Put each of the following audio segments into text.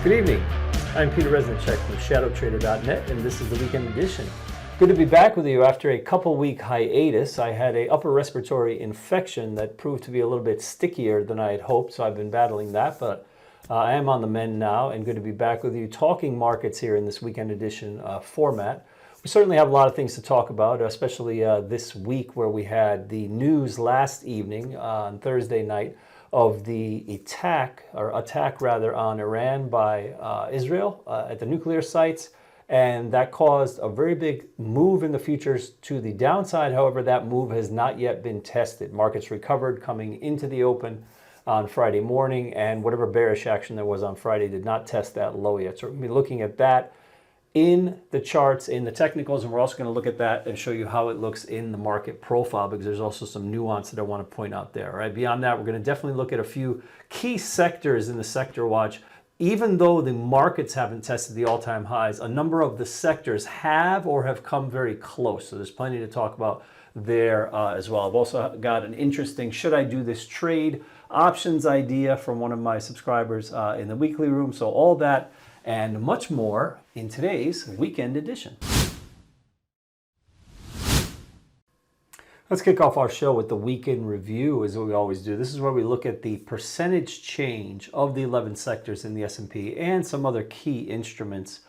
Good evening. I'm Peter Resnick from ShadowTrader.net, and this is the weekend edition. Good to be back with you after a couple-week hiatus. I had an upper respiratory infection that proved to be a little bit stickier than I had hoped, so I've been battling that, but I am on the mend now, and good to be back with you talking markets here in this weekend edition format. We certainly have a lot of things to talk about, especially this week where we had the news last evening on Thursday night of the attack on Iran by Israel at the nuclear sites, and that caused a very big move in the futures to the downside. However, that move has not yet been tested. Markets recovered coming into the open on Friday morning, and whatever bearish action there was on Friday did not test that low yet. So we're going to be looking at that in the charts, in the technicals, and we're also going to look at that and show you how it looks in the market profile, because there's also some nuance that I want to point out there. Right? Beyond that, we're going to definitely look at a few key sectors in the sector watch. Even though the markets haven't tested the all-time highs, a number of the sectors have or have come very close. So there's plenty to talk about there as well. I've also got an interesting should I do this trade options idea from one of my subscribers in the weekly room. So all that and much more in today's weekend edition. Let's kick off our show with the weekend review, as we always do. This is where we look at the percentage change of the 11 sectors in the S&P and some other key instruments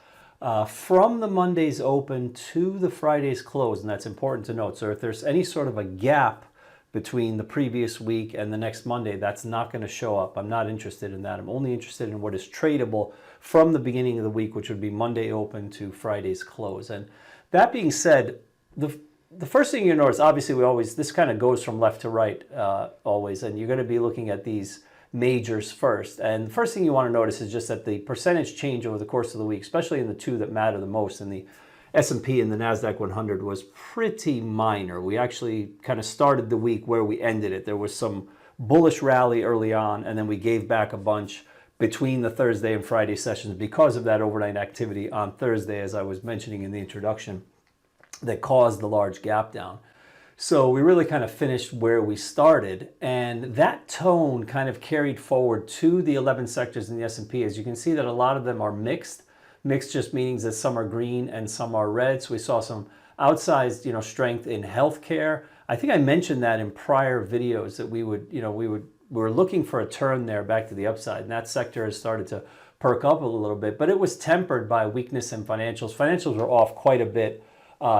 from the Monday's open to the Friday's close, and that's important to note. So if there's any sort of a gap between the previous week and the next Monday, that's not going to show up. I'm not interested in that. I'm only interested in what is tradable from the beginning of the week, which would be Monday open to Friday's close. And that being said, the first thing you notice, obviously this kind of goes from left to right always, and you're going to be looking at these majors first. And the first thing you want to notice is just that the percentage change over the course of the week, especially in the two that matter the most, in the S&P and the NASDAQ 100, was pretty minor. We actually kind of started the week where we ended it. There was some bullish rally early on, and then we gave back a bunch between the Thursday and Friday sessions because of that overnight activity on Thursday, as I was mentioning in the introduction, that caused the large gap down. So we really kind of finished where we started, and that tone kind of carried forward to the 11 sectors in the S&P. As you can see that a lot of them are mixed. Mixed just means that some are green and some are red. So we saw some outsized, strength in healthcare. I think I mentioned that in prior videos that we were looking for a turn there back to the upside, and that sector has started to perk up a little bit, but it was tempered by weakness in financials. Financials were off quite a bit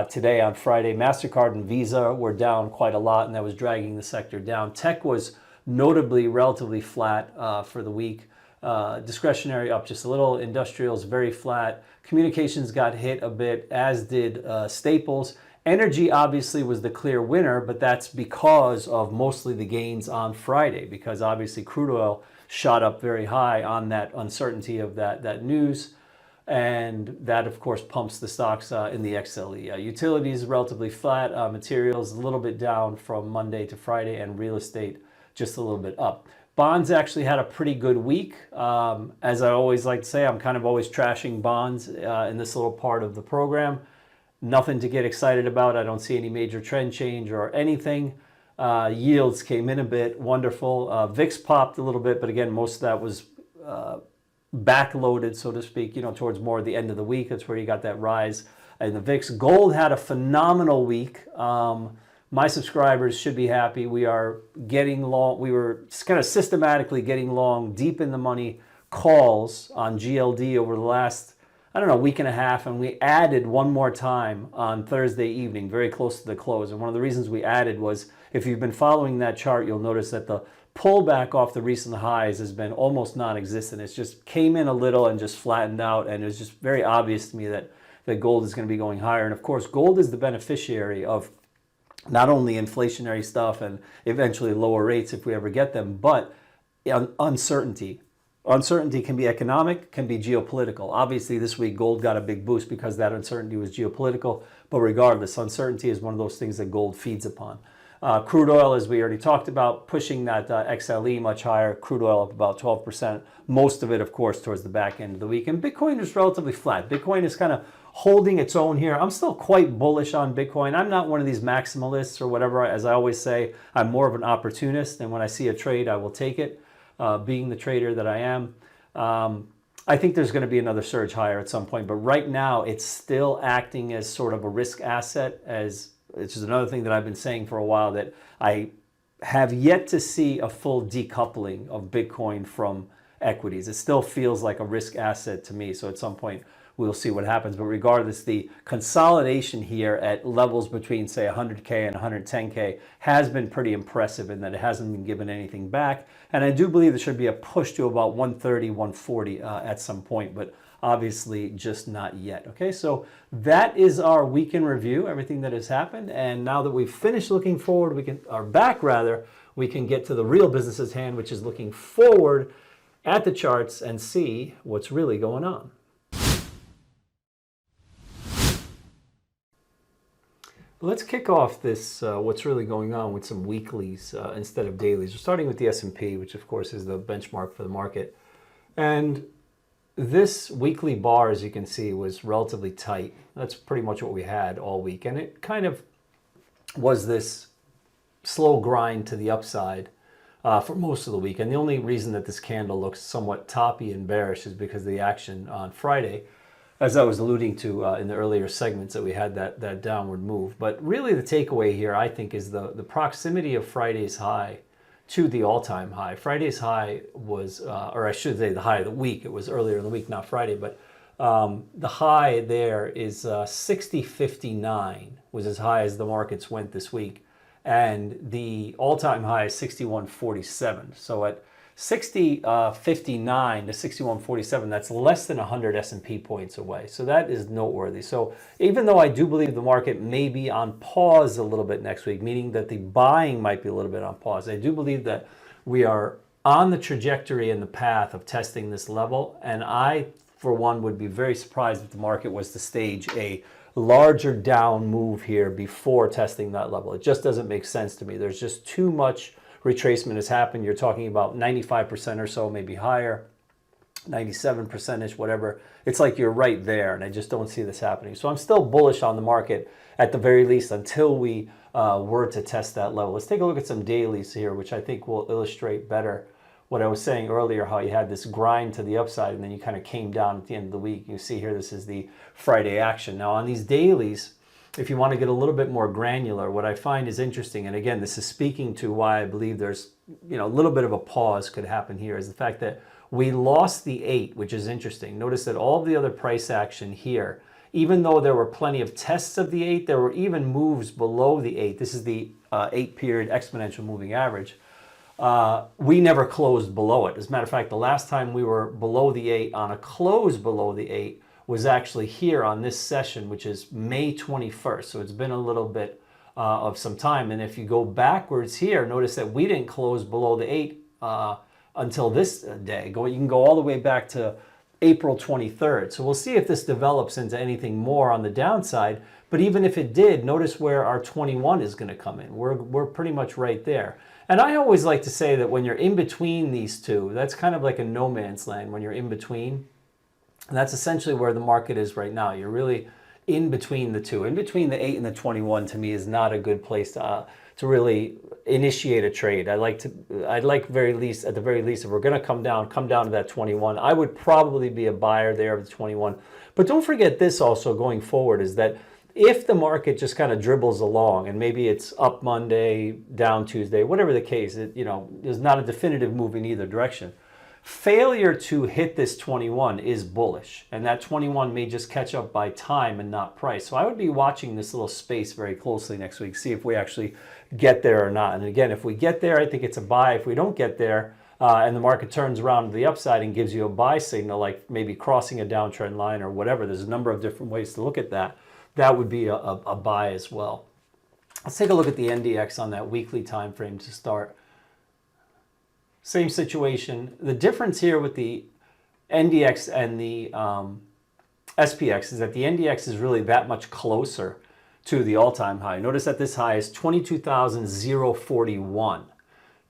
today on Friday. MasterCard and Visa were down quite a lot, and that was dragging the sector down. Tech was notably relatively flat for the week. Discretionary up just a little. Industrials very flat. Communications got hit a bit, as did staples. Energy obviously was the clear winner, but that's because of mostly the gains on Friday, because obviously crude oil shot up very high on that uncertainty of that news. And that, of course, pumps the stocks in the XLE. Utilities relatively flat. Materials a little bit down from Monday to Friday, and real estate just a little bit up. Bonds actually had a pretty good week. As I always like to say, I'm kind of always trashing bonds in this little part of the program. Nothing to get excited about. I don't see any major trend change or anything. Yields came in a bit. Wonderful. VIX popped a little bit, but again, most of that was backloaded, so to speak, towards more the end of the week. That's where you got that rise in the VIX. Gold had a phenomenal week. My subscribers should be happy. We are getting long. We were kind of systematically getting long, deep in the money calls on GLD over the last, week and a half, and we added one more time on Thursday evening, very close to the close. And one of the reasons we added was, if you've been following that chart, you'll notice that the pullback off the recent highs has been almost non-existent. It's just came in a little and just flattened out, and it was just very obvious to me that gold is going to be going higher. And of course, gold is the beneficiary of not only inflationary stuff and eventually lower rates if we ever get them, but uncertainty. Uncertainty can be economic, can be geopolitical. Obviously, this week gold got a big boost because that uncertainty was geopolitical, but regardless, uncertainty is one of those things that gold feeds upon. Crude oil, as we already talked about, pushing that XLE much higher. Crude oil up about 12%. Most of it, of course, towards the back end of the week. And Bitcoin is relatively flat. Bitcoin is kind of holding its own here. I'm still quite bullish on Bitcoin. I'm not one of these maximalists or whatever. As I always say, I'm more of an opportunist, and when I see a trade, I will take it, being the trader that I am. I think there's going to be another surge higher at some point, but right now it's still acting as sort of a risk asset, as which is another thing that I've been saying for a while, that I have yet to see a full decoupling of Bitcoin from equities. It still feels like a risk asset to me. So at some point we'll see what happens. But regardless, the consolidation here at levels between, say, 100K and 110K has been pretty impressive in that it hasn't been given anything back. And I do believe there should be a push to about 130, 140 at some point, but obviously just not yet. Okay, so that is our weekend review, everything that has happened. And now that we've finished looking forward, we can get to the real business at hand, which is looking forward at the charts and see what's really going on. Let's kick off this what's really going on with some weeklies instead of dailies. We're starting with the S&P, which of course is the benchmark for the market. And this weekly bar, as you can see, was relatively tight. That's pretty much what we had all week. And it kind of was this slow grind to the upside for most of the week. And the only reason that this candle looks somewhat toppy and bearish is because of the action on Friday, as I was alluding to in the earlier segments, that we had that downward move. But really the takeaway here, I think, is the proximity of Friday's high to the all-time high. Friday's high was, or I should say the high of the week. It was earlier in the week, not Friday, but the high there is 60.59 was as high as the markets went this week. And the all-time high is 61.47. So at 60.59 to 61.47, that's less than 100 S&P points away. So that is noteworthy. So even though I do believe the market may be on pause a little bit next week, meaning that the buying might be a little bit on pause, I do believe that we are on the trajectory and the path of testing this level. And I, for one, would be very surprised if the market was to stage a larger down move here before testing that level. It just doesn't make sense to me. There's just too much retracement has happened. You're talking about 95% or so, maybe higher, 97%ish, whatever. It's like you're right there, and I just don't see this happening. So I'm still bullish on the market at the very least until we were to test that level. Let's take a look at some dailies here, which I think will illustrate better what I was saying earlier, how you had this grind to the upside and then you kind of came down at the end of the week. You see here, this is the Friday action. Now on these dailies, if you want to get a little bit more granular, what I find is interesting, and again, this is speaking to why I believe there's, a little bit of a pause could happen here, is the fact that we lost the 8, which is interesting. Notice that all the other price action here, even though there were plenty of tests of the 8, there were even moves below the 8. This is the 8-period exponential moving average. We never closed below it. As a matter of fact, the last time we were below the 8 on a close below the 8 was actually here on this session, which is May 21st. So it's been a little bit of some time. And if you go backwards here, notice that we didn't close below the 8 until this day. You can go all the way back to April 23rd. So we'll see if this develops into anything more on the downside. But even if it did, notice where our 21 is going to come in. We're pretty much right there. And I always like to say that when you're in between these two, that's kind of like a no man's land when you're in between. And that's essentially where the market is right now. You're really in between the two. In between the 8 and the 21, to me, is not a good place to really initiate a trade. I'd like at the very least, if we're going to come down to that 21. I would probably be a buyer there of the 21. But don't forget this also going forward, is that if the market just kind of dribbles along and maybe it's up Monday, down Tuesday, whatever the case, there's not a definitive move in either direction. Failure to hit this 21 is bullish, and that 21 may just catch up by time and not price. So I would be watching this little space very closely next week, see if we actually get there or not. And again, if we get there, I think it's a buy. If we don't get there and the market turns around to the upside and gives you a buy signal, like maybe crossing a downtrend line or whatever, there's a number of different ways to look at that. That would be a buy as well. Let's take a look at the NDX on that weekly time frame to start. Same situation. The difference here with the NDX and the SPX is that the NDX is really that much closer to the all-time high. Notice that this high is 22,041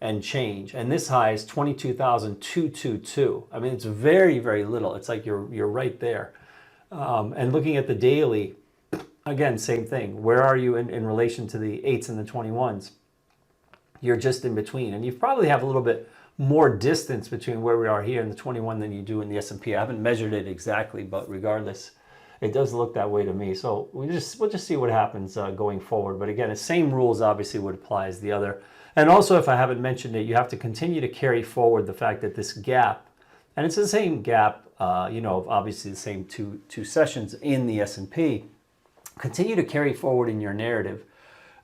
and change, and this high is 22,222. I mean, it's very, very little. It's like you're right there. And looking at the daily, again, same thing. Where are you in relation to the 8s and the 21s? You're just in between, and you probably have a little bit more distance between where we are here in the 21 than you do in the S&P. I haven't measured it exactly, but regardless, it does look that way to me. So we'll just see what happens going forward. But again, the same rules obviously would apply as the other. And also, if I haven't mentioned it, you have to continue to carry forward the fact that this gap, and it's the same gap, obviously the same two sessions in the S&P, continue to carry forward in your narrative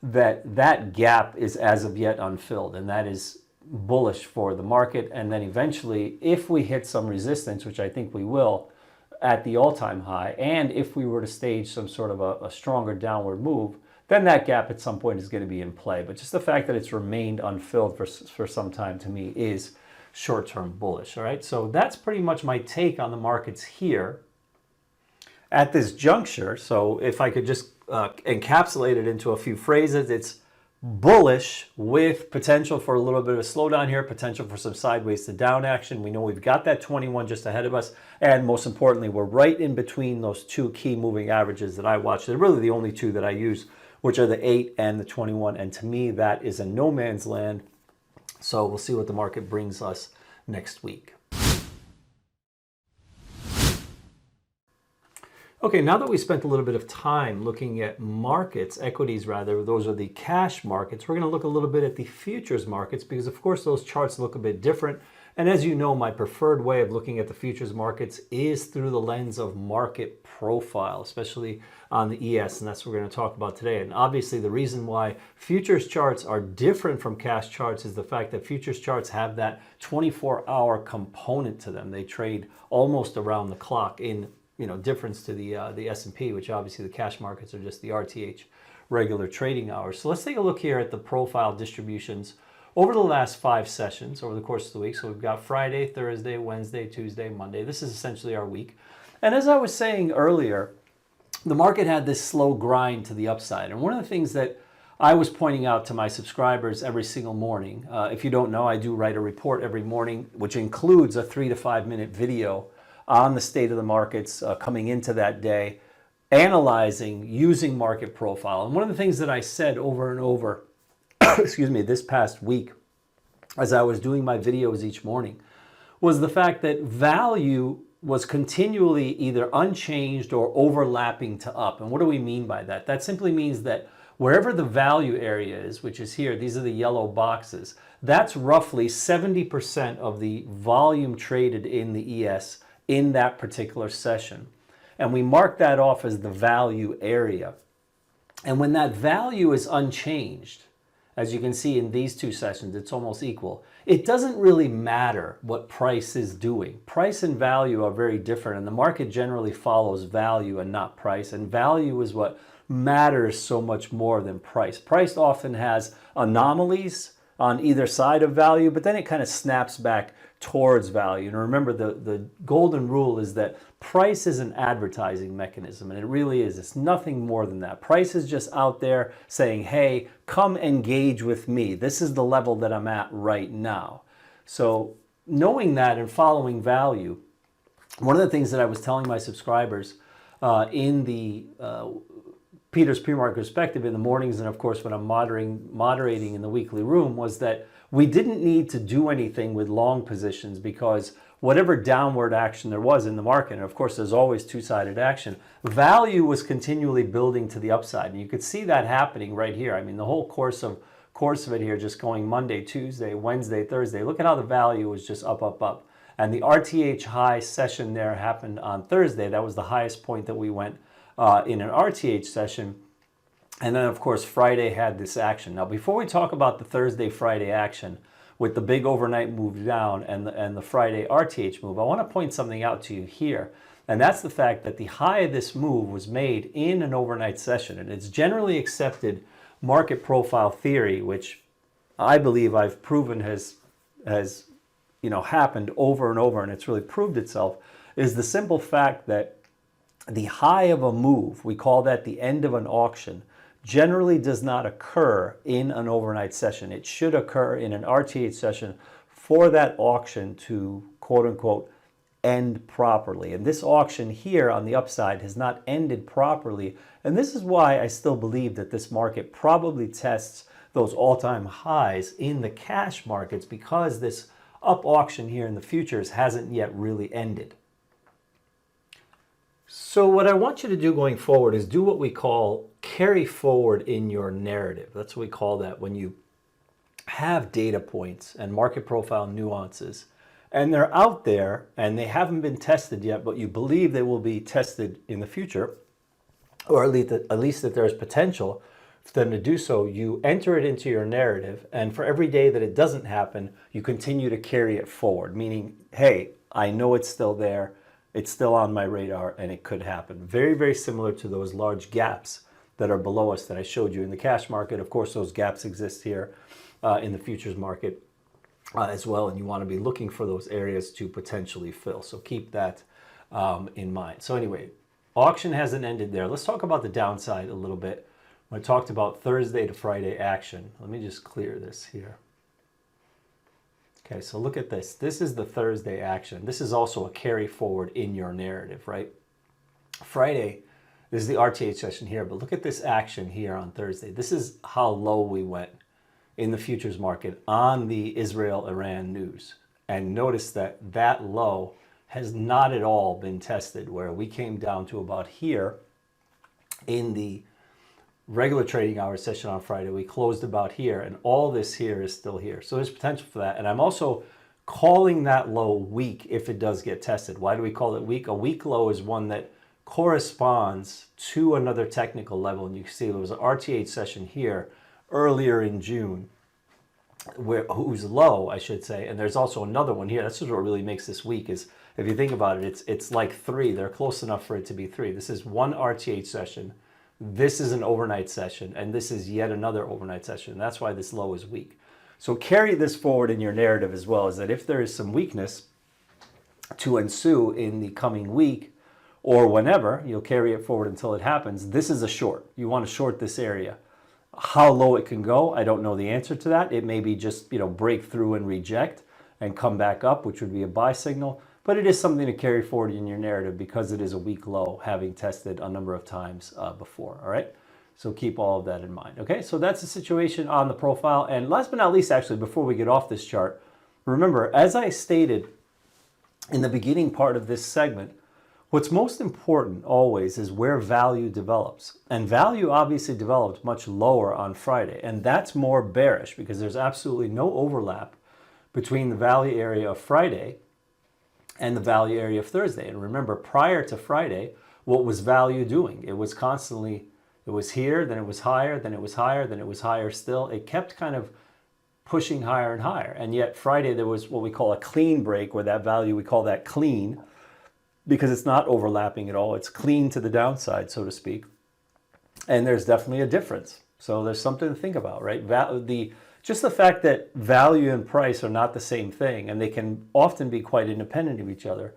that gap is as of yet unfilled, and that is bullish for the market. And then eventually, if we hit some resistance, which I think we will, at the all-time high, and if we were to stage some sort of a stronger downward move, then that gap at some point is going to be in play. But just the fact that it's remained unfilled for some time, to me, is short-term bullish. All right, so that's pretty much my take on the markets here at this juncture. So if I could just encapsulate it into a few phrases, it's bullish with potential for a little bit of a slowdown here, potential for some sideways to down action. We know we've got that 21 just ahead of us, and most importantly, we're right in between those two key moving averages that I watch. They're really the only two that I use, which are the 8 and the 21, and to me, that is a no man's land. So we'll see what the market brings us next week. Okay, now that we spent a little bit of time looking at markets, equities rather, those are the cash markets, we're going to look a little bit at the futures markets because, of course, those charts look a bit different. And as you know, my preferred way of looking at the futures markets is through the lens of market profile, especially on the ES, and that's what we're going to talk about today. And obviously, the reason why futures charts are different from cash charts is the fact that futures charts have that 24-hour component to them. They trade almost around the clock in difference to the S&P, which obviously the cash markets are just the RTH, regular trading hours. So let's take a look here at the profile distributions over the last 5 sessions over the course of the week. So we've got Friday, Thursday, Wednesday, Tuesday, Monday. This is essentially our week. And as I was saying earlier, the market had this slow grind to the upside. And one of the things that I was pointing out to my subscribers every single morning, if you don't know, I do write a report every morning, which includes a 3 to 5 minute video on the state of the markets coming into that day, analyzing, using market profile. And one of the things that I said over and over, excuse me, this past week, as I was doing my videos each morning, was the fact that value was continually either unchanged or overlapping to up. And what do we mean by that? That simply means that wherever the value area is, which is here, these are the yellow boxes, that's roughly 70% of the volume traded in the ES in that particular session. And we mark that off as the value area. And when that value is unchanged, as you can see in these two sessions, it's almost equal. It doesn't really matter what price is doing. Price and value are very different, and the market generally follows value and not price. And value is what matters so much more than price. Price often has anomalies on either side of value, but then it kind of snaps back towards value. And remember, the golden rule is that price is an advertising mechanism, and it really is. It's nothing more than that. Price is just out there saying, hey, come engage with me. This is the level that I'm at right now. So knowing that and following value, one of the things that I was telling my subscribers in the Peter's Pre-Market Perspective in the mornings, and of course when I'm moderating in the weekly room, was that we didn't need to do anything with long positions because whatever downward action there was in the market, and of course there's always two-sided action, value was continually building to the upside. And you could see that happening right here. I mean, the whole course of it here, just going Monday, Tuesday, Wednesday, Thursday, look at how the value was just up, up, up. And the RTH high session there happened on Thursday. That was the highest point that we went in an RTH session. And then, of course, Friday had this action. Now, before we talk about the Thursday-Friday action with the big overnight move down and the Friday RTH move, I want to point something out to you here. And that's the fact that the high of this move was made in an overnight session. And it's generally accepted market profile theory, which I believe I've proven has happened over and over, and it's really proved itself, is the simple fact that the high of a move, we call that the end of an auction, generally does not occur in an overnight session. It should occur in an RTH session for that auction to, quote unquote, end properly. And this auction here on the upside has not ended properly. And this is why I still believe that this market probably tests those all-time highs in the cash markets, because this up auction here in the futures hasn't yet really ended. So what I want you to do going forward is do what we call carry forward in your narrative. That's what we call that when you have data points and market profile nuances, and they're out there and they haven't been tested yet, but you believe they will be tested in the future, or at least that there's potential for them to do so. You enter it into your narrative, and for every day that it doesn't happen, you continue to carry it forward, meaning, hey, I know it's still there, it's still on my radar, and it could happen. Very, very similar to those large gaps that are below us that I showed you in the cash market. Of course, those gaps exist here in the futures market as well, and you want to be looking for those areas to potentially fill. So keep that in mind. So anyway, auction hasn't ended there. Let's talk about the downside a little bit. I talked about Thursday to Friday action. Let me just clear this here. Okay, so look at this. This is the Thursday action. This is also a carry forward in your narrative, right? Friday, this is the RTH session here, but look at this action here on Thursday. This is how low we went in the futures market on the Israel-Iran news. And notice that that low has not at all been tested, where we came down to about here in the regular trading hour session on Friday. We closed about here, and all this here is still here. So there's potential for that. And I'm also calling that low weak if it does get tested. Why do we call it weak? A weak low is one that corresponds to another technical level. And you can see there was an RTH session here earlier in June, who's low, I should say. And there's also another one here. That's just what really makes this weak, is if you think about it, it's like 3. They're close enough for it to be 3. This is one RTH session. This is an overnight session, and this is yet another overnight session. That's why this low is weak. So carry this forward in your narrative as well, is that if there is some weakness to ensue in the coming week or whenever, you'll carry it forward until it happens. This is a short. You want to short this area. How low it can go, I don't know the answer to that. It may be just, break through and reject and come back up, which would be a buy signal. But it is something to carry forward in your narrative because it is a weak low, having tested a number of times before, all right? So keep all of that in mind, okay? So that's the situation on the profile. And last but not least, actually, before we get off this chart, remember, as I stated in the beginning part of this segment, what's most important always is where value develops. And value obviously developed much lower on Friday. And that's more bearish because there's absolutely no overlap between the value area of Friday and the value area of Thursday. And remember, prior to Friday, what was value doing? It was constantly, it was here, then it was higher, then it was higher, then it was higher still. It kept kind of pushing higher and higher. And yet Friday, there was what we call a clean break, where that value, we call that clean, because it's not overlapping at all. It's clean to the downside, so to speak. And there's definitely a difference. So there's something to think about, right? Just the fact that value and price are not the same thing, and they can often be quite independent of each other.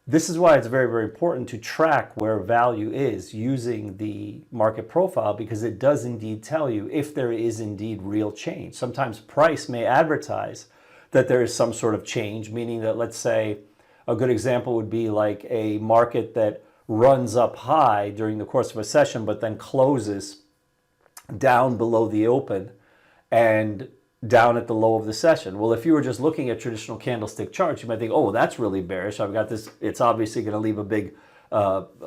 This is why it's very, very important to track where value is using the market profile, because it does indeed tell you if there is indeed real change. Sometimes price may advertise that there is some sort of change, meaning that, let's say, a good example would be like a market that runs up high during the course of a session, but then closes down below the open and down at the low of the session. Well, if you were just looking at traditional candlestick charts, you might think, oh, that's really bearish. I've got this, it's obviously going to leave a big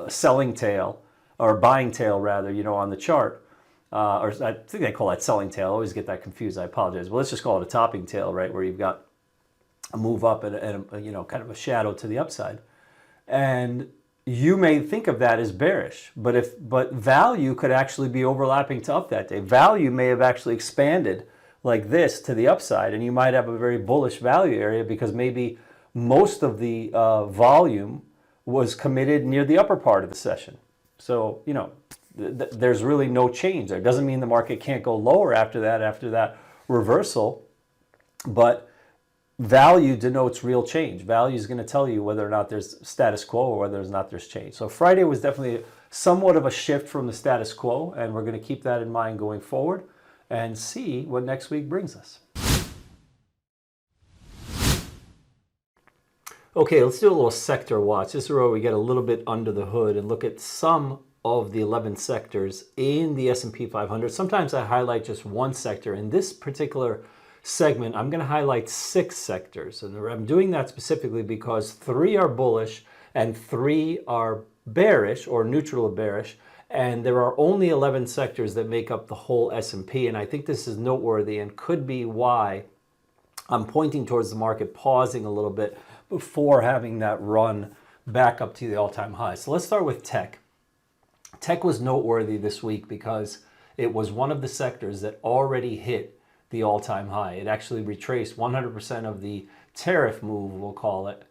selling tail, or buying tail rather, on the chart. Or I think they call that selling tail. I always get that confused. I apologize. But let's just call it a topping tail, right? Where you've got a move up and kind of a shadow to the upside. And you may think of that as bearish, but value could actually be overlapping to up that day. Value may have actually expanded like this to the upside, and you might have a very bullish value area because maybe most of the volume was committed near the upper part of the session. So, there's really no change there. It doesn't mean the market can't go lower after that reversal, but value denotes real change. Value is going to tell you whether or not there's status quo or whether or not there's change. So Friday was definitely somewhat of a shift from the status quo, and we're going to keep that in mind going forward and see what next week brings us. Okay, let's do a little sector watch. This is where we get a little bit under the hood and look at some of the 11 sectors in the S&P 500. Sometimes I highlight just one sector. In this particular segment, I'm going to highlight 6 sectors. And I'm doing that specifically because 3 are bullish and 3 are bearish or neutral or bearish. And there are only 11 sectors that make up the whole S&P. And I think this is noteworthy and could be why I'm pointing towards the market pausing a little bit before having that run back up to the all-time high. So let's start with tech. Tech was noteworthy this week because it was one of the sectors that already hit the all-time high. It actually retraced 100% of the tariff move, we'll call it,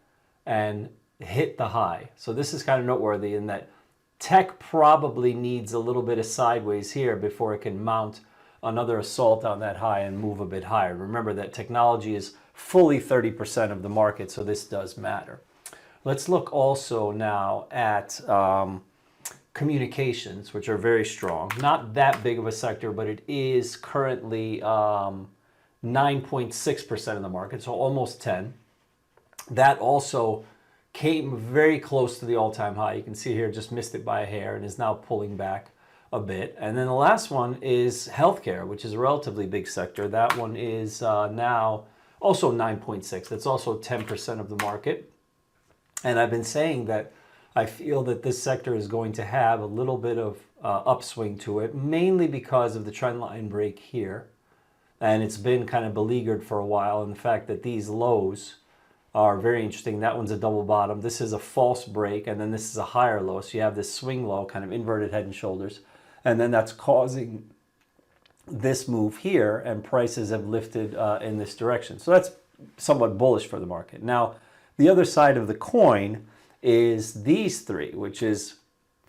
and hit the high. So this is kind of noteworthy in that tech probably needs a little bit of sideways here before it can mount another assault on that high and move a bit higher. Remember that technology is fully 30% of the market, so this does matter. Let's look also now at communications, which are very strong. Not that big of a sector, but it is currently 9.6% of the market, so almost 10. That also came very close to the all-time high. You can see here, just missed it by a hair and is now pulling back a bit. And then the last one is healthcare, which is a relatively big sector. That one is now also 9.6. That's also 10% of the market. And I've been saying that I feel that this sector is going to have a little bit of upswing to it, mainly because of the trend line break here. And it's been kind of beleaguered for a while. And the fact that these lows are very interesting. That one's a double bottom. This is a false break, and then this is a higher low. So you have this swing low, kind of inverted head and shoulders. And then that's causing this move here, and prices have lifted in this direction. So that's somewhat bullish for the market. Now, the other side of the coin is these 3, which is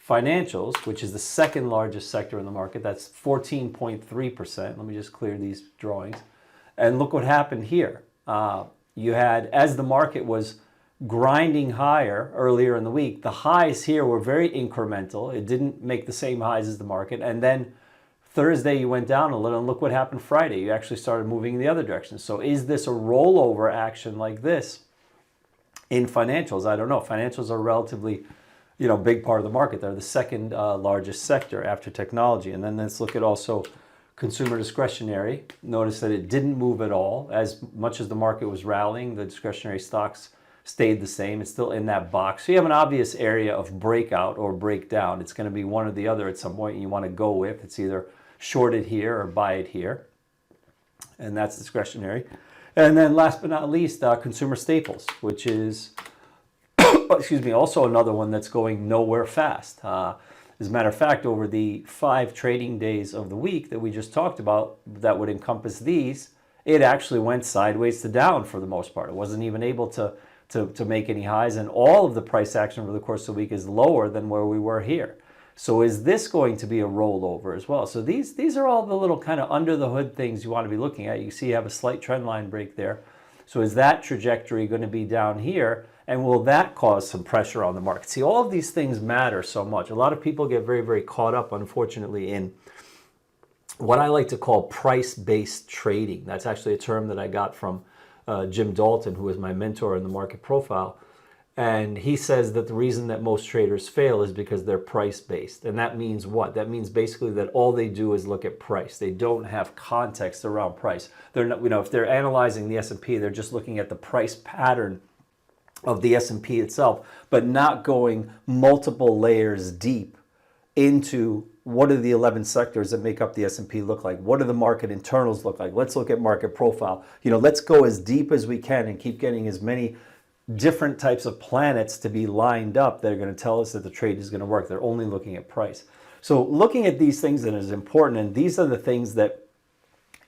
financials, which is the second largest sector in the market. That's 14.3%. Let me just clear these drawings. And look what happened here. You had, as the market was grinding higher earlier in the week, the highs here were very incremental. It didn't make the same highs as the market. And then Thursday, you went down a little, and look what happened Friday. You actually started moving in the other direction. So is this a rollover action like this in financials? I don't know. Financials are relatively, big part of the market. They're the second largest sector after technology. And then let's look at also consumer discretionary. Notice that it didn't move at all. As much as the market was rallying, the discretionary stocks stayed the same. It's still in that box. So you have an obvious area of breakout or breakdown. It's going to be one or the other at some point you want to go with. It's either short it here or buy it here. And that's discretionary. And then last but not least, consumer staples, which is, also another one that's going nowhere fast. As a matter of fact, over the 5 trading days of the week that we just talked about that would encompass these, it actually went sideways to down for the most part. It wasn't even able to make any highs, and all of the price action over the course of the week is lower than where we were here. So is this going to be a rollover as well? So these are all the little kind of under the hood things you want to be looking at. You see you have a slight trend line break there. So is that trajectory going to be down here? And will that cause some pressure on the market? See, all of these things matter so much. A lot of people get very, very caught up, unfortunately, in what I like to call price-based trading. That's actually a term that I got from Jim Dalton, who is my mentor in the market profile. And he says that the reason that most traders fail is because they're price-based. And that means what? That means basically that all they do is look at price. They don't have context around price. They're not, if they're analyzing the S&P, they're just looking at the price pattern of the S&P itself, but not going multiple layers deep into what do the 11 sectors that make up the S&P look like? What do the market internals look like? Let's look at market profile. Let's go as deep as we can and keep getting as many different types of planets to be lined up that are going to tell us that the trade is going to work. They're only looking at price. So looking at these things that is important, and these are the things that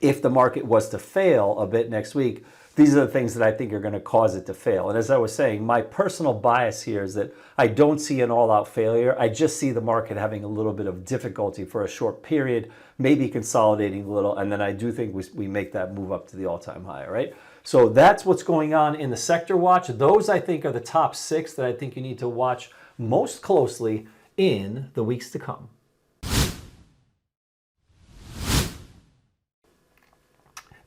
if the market was to fail a bit next week, these are the things that I think are going to cause it to fail. And as I was saying, my personal bias here is that I don't see an all-out failure. I just see the market having a little bit of difficulty for a short period, maybe consolidating a little, and then I do think we make that move up to the all-time high, right? So that's what's going on in the sector watch. Those, I think, are the top 6 that I think you need to watch most closely in the weeks to come.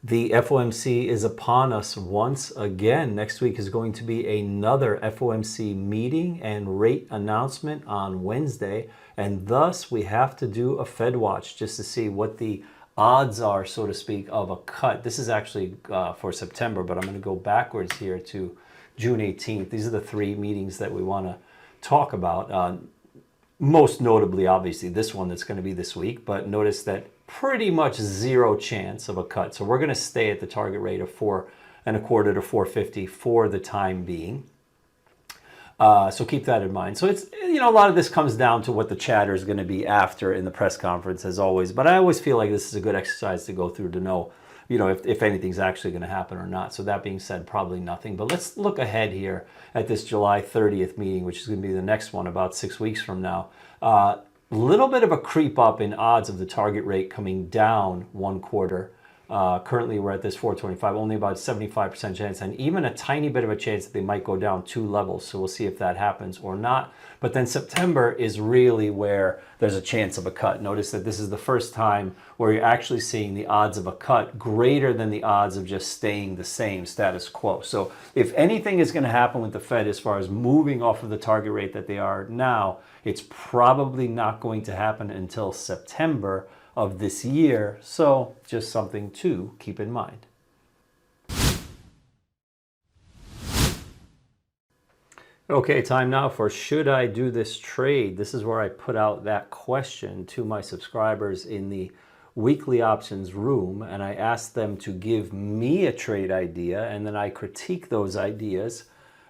The FOMC is upon us once again. Next week is going to be another FOMC meeting and rate announcement on Wednesday. And thus, we have to do a Fed watch just to see what the odds are, so to speak, of a cut. This is actually for September, but I'm going to go backwards here to June 18th. These are the three meetings that we want to talk about. Most notably, obviously, this one that's going to be this week, but notice that pretty much zero chance of a cut. So we're going to stay at the target rate of 4.25 to 450 for the time being. So keep that in mind. So it's, you know, a lot of this comes down to what the chatter is going to be after in the press conference, as always. But I always feel like this is a good exercise to go through to know, you know, if anything's actually going to happen or not. So that being said, probably nothing. But let's look ahead here at this July 30th meeting, which is going to be the next one about 6 weeks from now. Little bit of a creep up in odds of the target rate coming down 1/4. Currently, we're at this 425, only about 75% chance, and even a tiny bit of a chance that they might go down 2 levels. So we'll see if that happens or not. But then September is really where there's a chance of a cut. Notice that this is the first time where you're actually seeing the odds of a cut greater than the odds of just staying the same status quo. So if anything is going to happen with the Fed as far as moving off of the target rate that they are now, it's probably not going to happen until September of this year. So just something to keep in mind. Okay, time now for should I do this trade? This is where I put out that question to my subscribers in the weekly options room, and I asked them to give me a trade idea, and then I critique those ideas,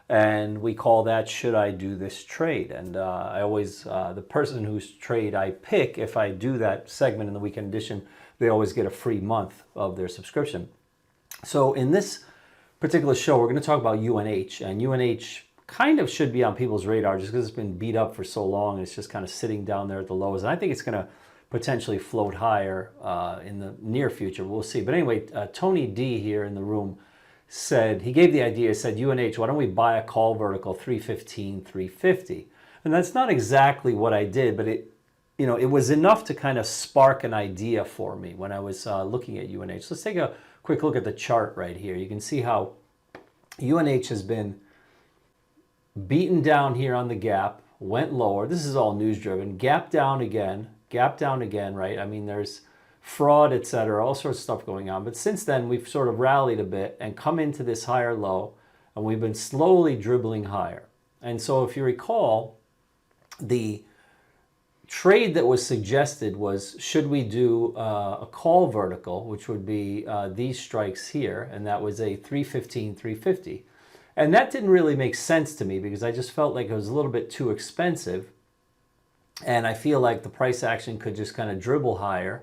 and we call that should I do this trade? And I always, the person whose trade I pick, if I do that segment in the weekend edition, they always get a free month of their subscription. So in this particular show, we're going to talk about UNH, and UNH kind of should be on people's radar just because it's been beat up for so long and it's just kind of sitting down there at the lows. And I think it's going to potentially float higher in the near future. We'll see. But anyway, Tony D here in the room said, he gave the idea, said, UNH, why don't we buy a call vertical 315, 350? And that's not exactly what I did, but it, you know, it was enough to kind of spark an idea for me when I was looking at UNH. Let's take a quick look at the chart right here. You can see how UNH has been beaten down here on the gap, went lower. This is all news driven. Gap down again, right? I mean, there's fraud, etc., all sorts of stuff going on. But since then, we've sort of rallied a bit and come into this higher low, and we've been slowly dribbling higher. And so if you recall, the trade that was suggested was, should we do a call vertical, which would be these strikes here, and that was a 315, 350. And that didn't really make sense to me because I just felt like it was a little bit too expensive. And I feel like the price action could just kind of dribble higher.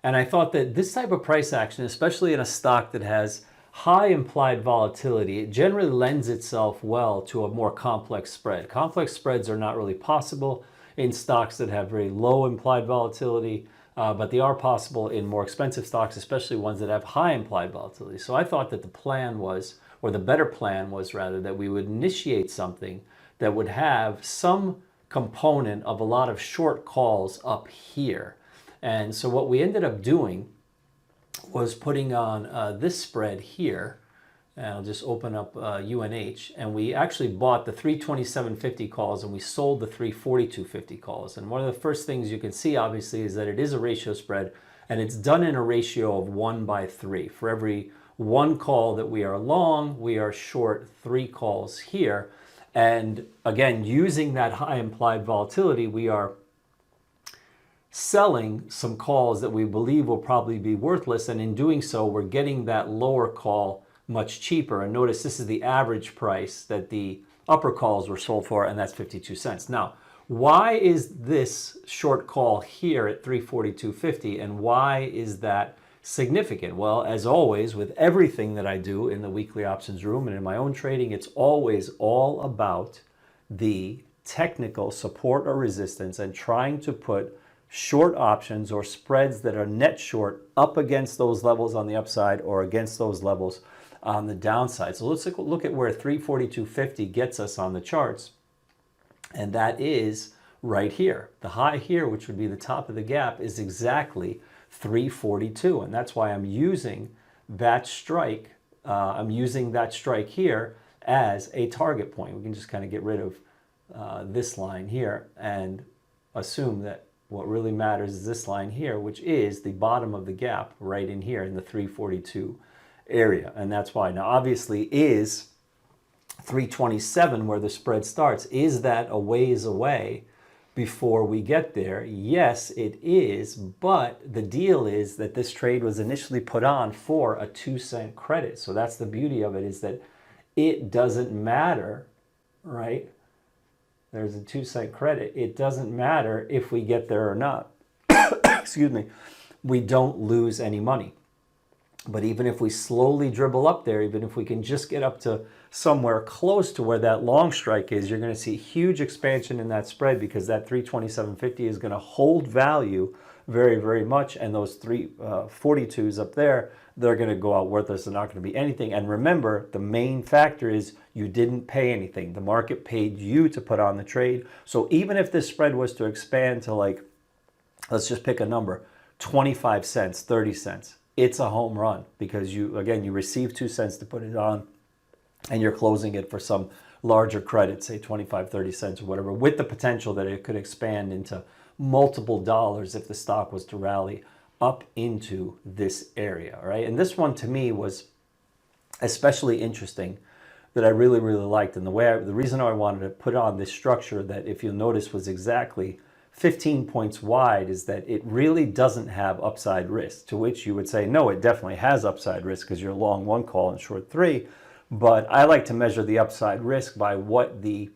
And I thought that this type of price action, especially in a stock that has high implied volatility, it generally lends itself well to a more complex spread. Complex spreads are not really possible in stocks that have very low implied volatility, but they are possible in more expensive stocks, especially ones that have high implied volatility. So I thought that the plan was, or the better plan was rather, that we would initiate something that would have some component of a lot of short calls up here. And so what we ended up doing was putting on this spread here, and I'll just open up UNH, and we actually bought the 327.50 calls and we sold the 342.50 calls. And one of the first things you can see obviously is that it is a ratio spread, and it's done in a ratio of 1/3. For every one call that we are long, we are short 3 calls here. And again, using that high implied volatility, we are selling some calls that we believe will probably be worthless. And in doing so, we're getting that lower call much cheaper. And notice this is the average price that the upper calls were sold for, and that's 52 cents. Now, why is this short call here at 342.50, and why is that significant? Well, as always, with everything that I do in the weekly options room and in my own trading, it's always all about the technical support or resistance and trying to put short options or spreads that are net short up against those levels on the upside or against those levels on the downside. So let's look at where 342.50 gets us on the charts, and that is right here. The high here, which would be the top of the gap, is exactly 342, and that's why I'm using that strike. I'm using that strike here as a target point. We can just kind of get rid of this line here and assume that What really matters is this line here, which is the bottom of the gap right in here in the 342 area. And that's why. Now, obviously, is 327 where the spread starts. Is that a ways away before we get there? Yes, it is. But the deal is that this trade was initially put on for a 2-cent credit. So that's the beauty of it, is that it doesn't matter, right? There's a 2-cent credit. It doesn't matter if we get there or not. Excuse me. We don't lose any money. But even if we slowly dribble up there, even if we can just get up to somewhere close to where that long strike is, you're going to see huge expansion in that spread, because that 327.50 is going to hold value very, very much. And those 342s up there, they're going to go out worthless. They're not going to be anything. And remember, the main factor is you didn't pay anything. The market paid you to put on the trade. So even if this spread was to expand to, like, let's just pick a number, 25 cents, 30 cents, it's a home run, because you receive 2 cents to put it on, and you're closing it for some larger credit, say 25, 30 cents or whatever, with the potential that it could expand into multiple dollars if the stock was to rally up into this area, right? And this one to me was especially interesting, that I really, really liked. And the reason I wanted to put on this structure that, if you'll notice, was exactly 15 points wide, is that it really doesn't have upside risk, to which you would say, no, it definitely has upside risk, because you're long one call and short three. But I like to measure the upside risk by what the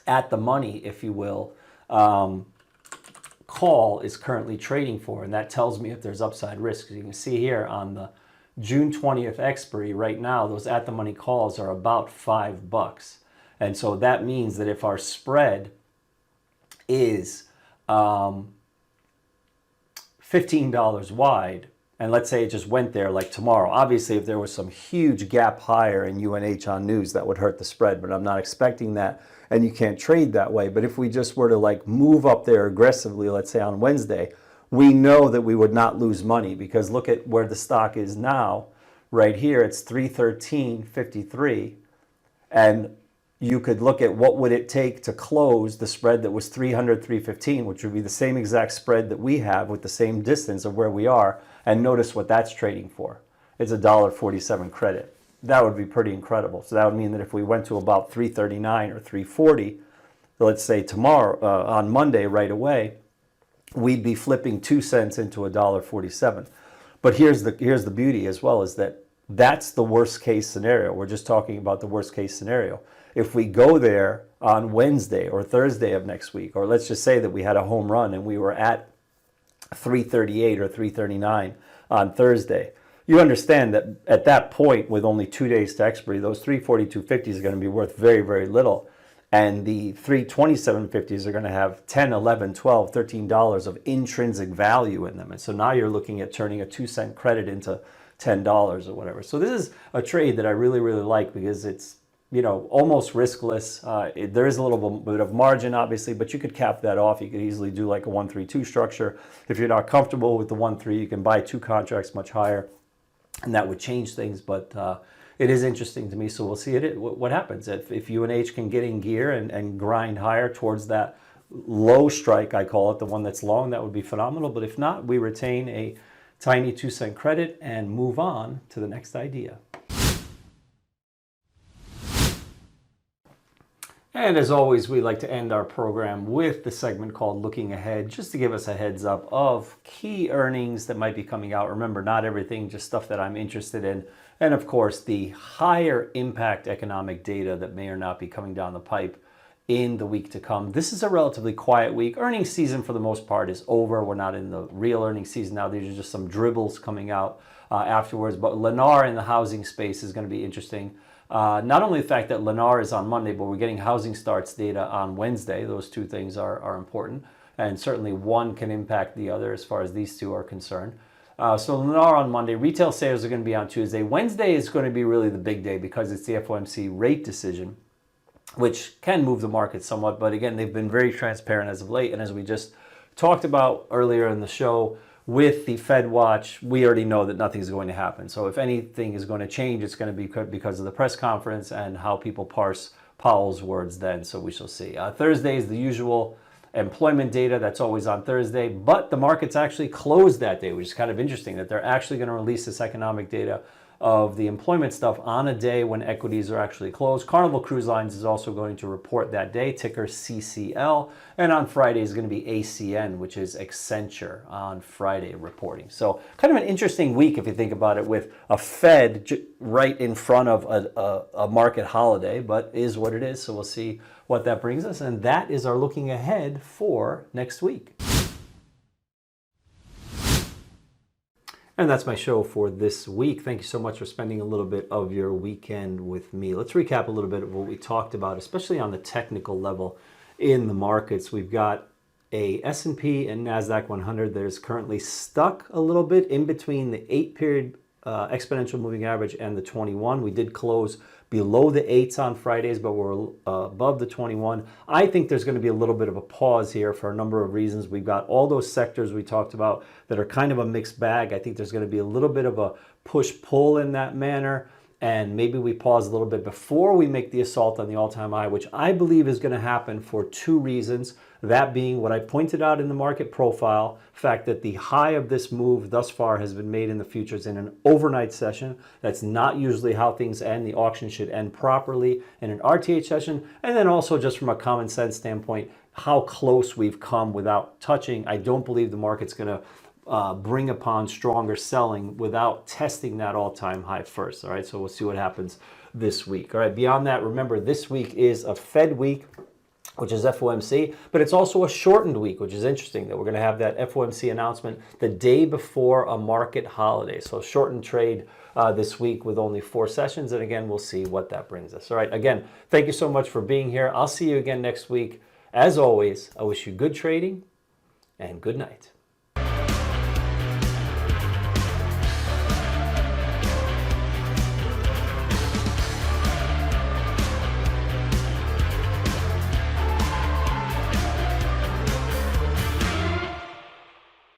at the money, if you will, call is currently trading for. And that tells me if there's upside risk. As you can see here on the June 20th expiry right now, those at the money calls are about $5. And so that means that if our spread is $15 wide, and let's say it just went there like tomorrow. Obviously, if there was some huge gap higher in UNH on news, that would hurt the spread, but I'm not expecting that, and you can't trade that way. But if we just were to, like, move up there aggressively, let's say on Wednesday, we know that we would not lose money, because look at where the stock is now. Right here, it's 313.53, and you could look at what would it take to close the spread that was 300.315, which would be the same exact spread that we have with the same distance of where we are. And notice what that's trading for. It's a $1.47 credit. That would be pretty incredible. So that would mean that if we went to about 339 or 340, let's say tomorrow, on Monday right away, we'd be flipping 2 cents into a $1.47. But here's the beauty as well, is that that's the worst case scenario. We're just talking about the worst case scenario. If we go there on Wednesday or Thursday of next week, or let's just say that we had a home run and we were at 338 or 339 on Thursday, you understand that at that point, with only 2 days to expiry, those 342.50s are going to be worth very, very little. And the 327.50s are going to have 10, 11, 12, $13 of intrinsic value in them. And so now you're looking at turning a 2-cent credit into $10 or whatever. So this is a trade that I really, really like, because it's, you know, almost riskless. There is a little bit of margin, obviously, but you could cap that off. You could easily do like a 1-3-2 structure. If you're not comfortable with the 1-3, you can buy 2 contracts much higher, and that would change things. But it is interesting to me, so we'll see what happens. If UNH can get in gear and grind higher towards that low strike, I call it, the one that's long, that would be phenomenal. But if not, we retain a tiny 2-cent credit and move on to the next idea. And as always, we like to end our program with the segment called Looking Ahead, just to give us a heads up of key earnings that might be coming out. Remember, not everything, just stuff that I'm interested in. And of course, the higher impact economic data that may or not be coming down the pipe in the week to come. This is a relatively quiet week. Earnings season, for the most part, is over. We're not in the real earnings season now. These are just some dribbles coming out afterwards. But Lennar in the housing space is going to be interesting. Not only the fact that Lennar is on Monday, but we're getting housing starts data on Wednesday. Those two things are important, and certainly one can impact the other as far as these two are concerned. So Lennar on Monday, retail sales are going to be on Tuesday. Wednesday is going to be really the big day, because it's the FOMC rate decision, which can move the market somewhat. But again, they've been very transparent as of late, and as we just talked about earlier in the show, with the Fed watch, we already know that nothing's going to happen. So if anything is going to change, it's going to be because of the press conference and how people parse Powell's words then. So we shall see. Thursday is the usual employment data that's always on Thursday, but the markets actually closed that day, which is kind of interesting that they're actually going to release this economic data of the employment stuff on a day when equities are actually closed. Carnival Cruise Lines is also going to report that day, ticker CCL. And on Friday is going to be ACN, which is Accenture on Friday reporting. So kind of an interesting week if you think about it, with a Fed right in front of a market holiday, but is what it is. So we'll see what that brings us. And that is our looking ahead for next week. And that's my show for this week. Thank you so much for spending a little bit of your weekend with me. Let's recap a little bit of what we talked about, especially on the technical level in the markets. We've got a S&P and NASDAQ 100 that is currently stuck a little bit in between the 8-period exponential moving average and the 21. We did close below the 8s on Fridays, but we're above the 21. I think there's going to be a little bit of a pause here for a number of reasons. We've got all those sectors we talked about that are kind of a mixed bag. I think there's going to be a little bit of a push-pull in that manner, and maybe we pause a little bit before we make the assault on the all-time high, which I believe is going to happen for 2 reasons. That being what I pointed out in the market profile, fact that the high of this move thus far has been made in the futures in an overnight session. That's not usually how things end. The auction should end properly in an RTH session. And then also just from a common sense standpoint, how close we've come without touching. I don't believe the market's going to bring upon stronger selling without testing that all-time high first. All right, so we'll see what happens this week. All right, beyond that, remember this week is a Fed week, which is FOMC, but it's also a shortened week, which is interesting that we're going to have that FOMC announcement the day before a market holiday. So shortened trade this week with only 4 sessions, and again, we'll see what that brings us. All right, again, thank you so much for being here. I'll see you again next week. As always, I wish you good trading and good night.